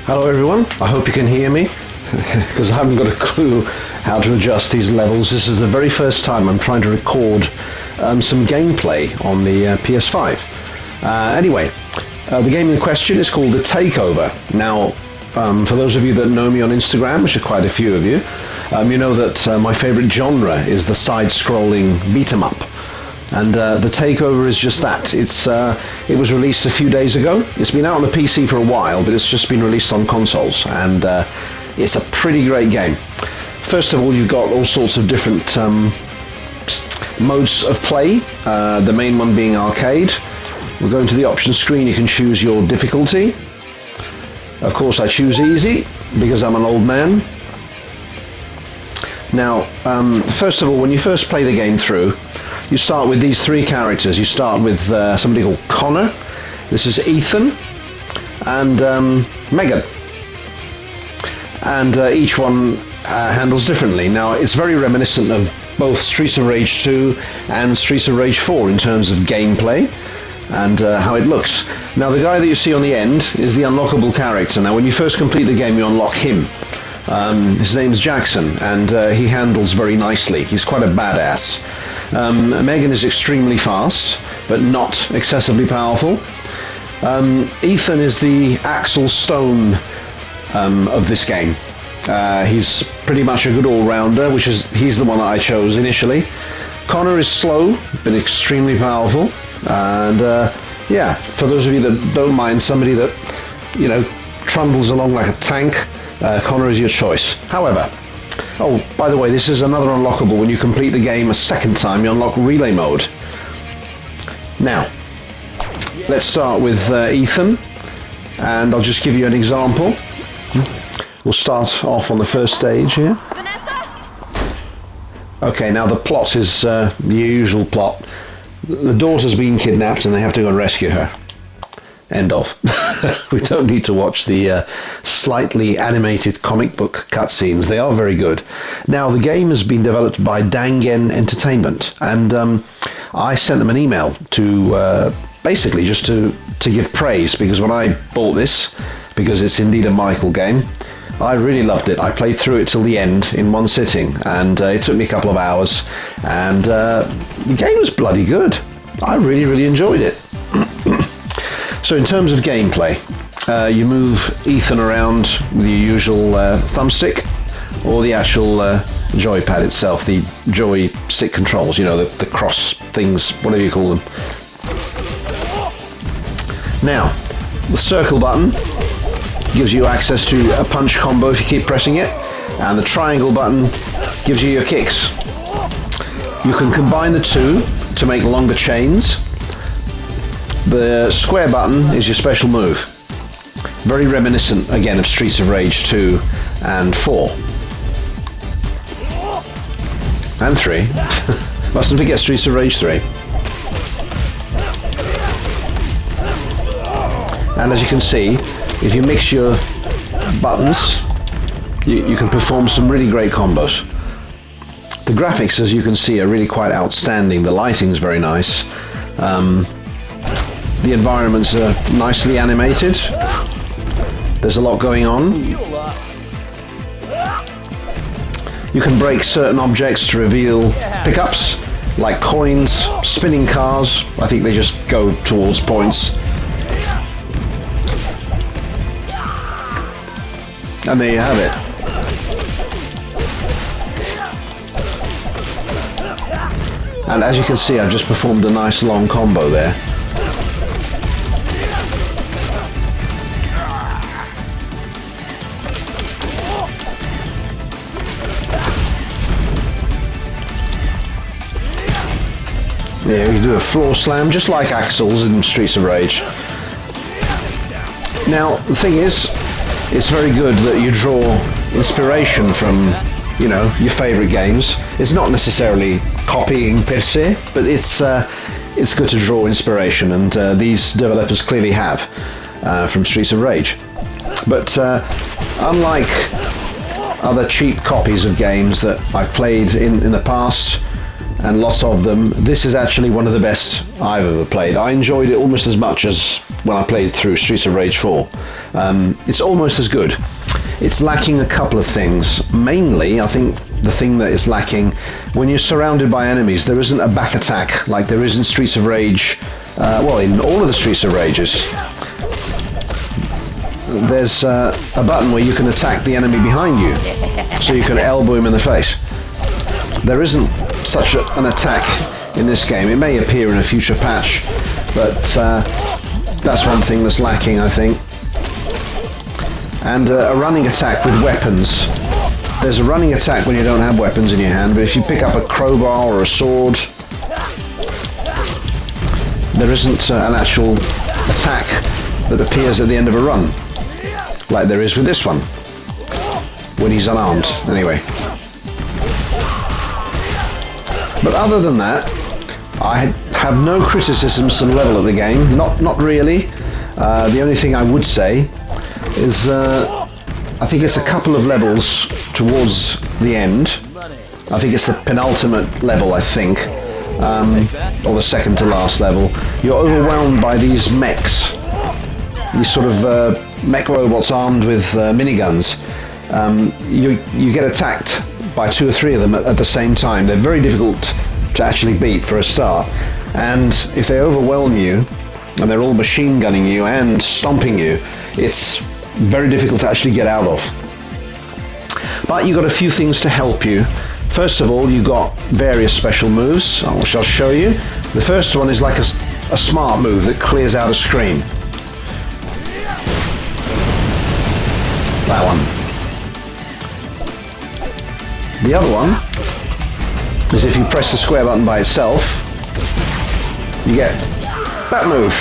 Hello everyone, I hope you can hear me because I haven't got a clue how to adjust these levels. This is the very first time I'm trying to record some gameplay on the PS5. Anyway, the game in question is called The Takeover. Now, for those of you that know me on Instagram, which are quite a few of you, you know that my favorite genre is the side-scrolling beat-em-up. And The Takeover is just that. It was released a few days ago. It's been out on the PC for a while, but it's just been released on consoles, and it's a pretty great game. First of all, you've got all sorts of different modes of play, the main one being arcade. We'll go into the options screen. You can choose your difficulty. Of course, I choose easy, because I'm an old man. Now, first of all, when you first play the game through, you start with these three characters. You start with somebody called Connor. This is Ethan and Megan. And each one handles differently. Now, it's very reminiscent of both Streets of Rage 2 and Streets of Rage 4 in terms of gameplay and how it looks. Now, the guy that you see on the end is the unlockable character. Now, when you first complete the game, you unlock him. His name's Jackson, and he handles very nicely. He's quite a badass. Megan is extremely fast, but not excessively powerful. Ethan is the Axel Stone of this game. He's pretty much a good all-rounder, he's the one that I chose initially. Connor is slow, but extremely powerful. And yeah, for those of you that don't mind somebody that, you know, trundles along like a tank, Connor is your choice. However, oh, by the way, this is another unlockable. When you complete the game a second time, you unlock relay mode. Now, let's start with Ethan, and I'll just give you an example. We'll start off on the first stage here. Okay, now the plot is the usual plot. The daughter's been kidnapped and they have to go and rescue her. End of. We don't need to watch the slightly animated comic book cutscenes. They are very good. Now, the game has been developed by Dangen Entertainment, and I sent them an email to basically just to give praise, because when I bought this, because it's indeed a Michael game, I really loved it. I played through it till the end in one sitting, and it took me a couple of hours, and the game was bloody good. I really, really enjoyed it. So in terms of gameplay, you move Ethan around with the usual thumbstick, or the actual joypad itself, the joystick controls, you know, the cross things, whatever you call them. Now, the circle button gives you access to a punch combo if you keep pressing it, and the triangle button gives you your kicks. You can combine the two to make longer chains. The square button is your special move. Very reminiscent, again, of Streets of Rage 2 and 4. And 3. Mustn't forget Streets of Rage 3. And as you can see, if you mix your buttons, you can perform some really great combos. The graphics, as you can see, are really quite outstanding. The lighting's very nice. The environments are nicely animated. There's a lot going on. You can break certain objects to reveal pickups, like coins, spinning cars. I think they just go towards points. And there you have it. And as you can see, I've just performed a nice long combo there. Yeah, you can do a floor slam, just like Axel's in Streets of Rage. Now, the thing is, it's very good that you draw inspiration from, you know, your favourite games. It's not necessarily copying per se, but it's good to draw inspiration, and these developers clearly have from Streets of Rage. But unlike other cheap copies of games that I've played in the past, and lots of them, this is actually one of the best I've ever played. I enjoyed it almost as much as when I played through Streets of Rage 4. It's almost as good. It's lacking a couple of things. Mainly, I think the thing that is lacking, when you're surrounded by enemies, there isn't a back attack like there is in Streets of Rage. Well, in all of the Streets of Rages. There's a button where you can attack the enemy behind you, so you can elbow him in the face. There isn't such an attack in this game. It may appear in a future patch, but that's one thing that's lacking, I think. And a running attack with weapons. There's a running attack when you don't have weapons in your hand, but if you pick up a crowbar or a sword, there isn't an actual attack that appears at the end of a run, like there is with this one, when he's unarmed, anyway. But other than that, I have no criticisms to the level of the game, not really. The only thing I would say is I think it's a couple of levels towards the end. I think it's the penultimate level, I think, or the second to last level. You're overwhelmed by these mechs, these sort of mech robots armed with miniguns. You get attacked by 2 or 3 of them at the same time. They're very difficult to actually beat for a start, and if they overwhelm you and they're all machine gunning you and stomping you, it's very difficult to actually get out of. But you've got a few things to help you. First of all, you've got various special moves, which I'll show you. The first one is like a smart move that clears out a screen. That one. The other one is if you press the square button by itself, you get that move,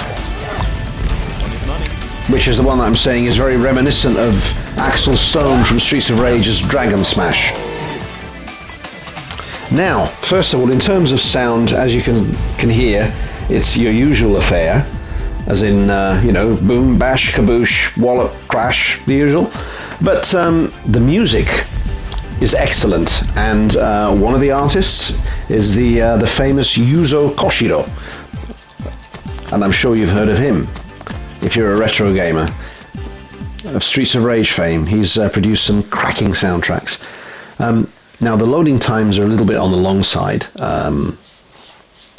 which is the one that I'm saying is very reminiscent of Axel Stone from Streets of Rage's Dragon Smash. Now, first of all, in terms of sound, as you can hear, it's your usual affair, as in, you know, boom, bash, kaboosh, wallop, crash, the usual. But the music is excellent, and one of the artists is the famous Yuzo Koshiro, and I'm sure you've heard of him if you're a retro gamer of Streets of Rage fame. He's produced some cracking soundtracks. Now the loading times are a little bit on the long side.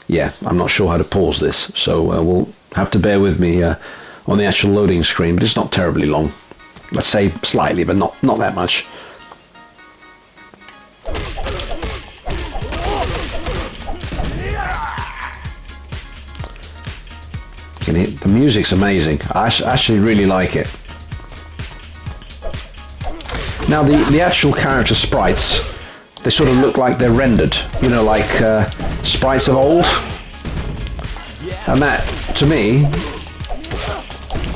Yeah, I'm not sure how to pause this, so we'll have to bear with me on the actual loading screen, but it's not terribly long. Let's say slightly, but not that much. The music's amazing. I actually really like it. Now the actual character sprites, they sort of look like they're rendered, you know, like sprites of old. And that, to me,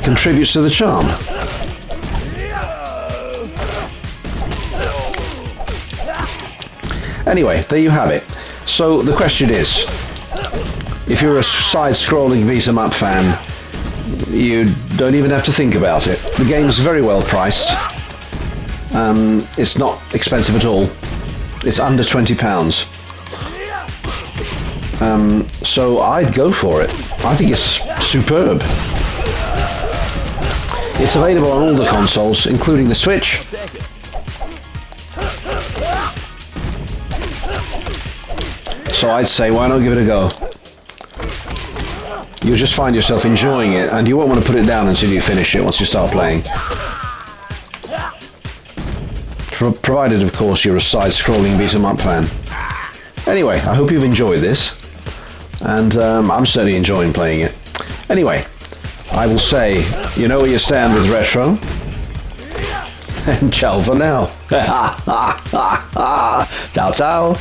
contributes to the charm. Anyway, there you have it. So the question is, if you're a side-scrolling beat-em-up fan, you don't even have to think about it. The game's very well priced. It's not expensive at all. It's under £20. So I'd go for it. I think it's superb. It's available on all the consoles, including the Switch. So I'd say, why not give it a go? You'll just find yourself enjoying it, and you won't want to put it down until you finish it once you start playing. Provided, of course, you're a side-scrolling beat-em-up fan. Anyway, I hope you've enjoyed this, and I'm certainly enjoying playing it. Anyway, I will say, you know where you stand with retro, and ciao for now. Ciao, ciao.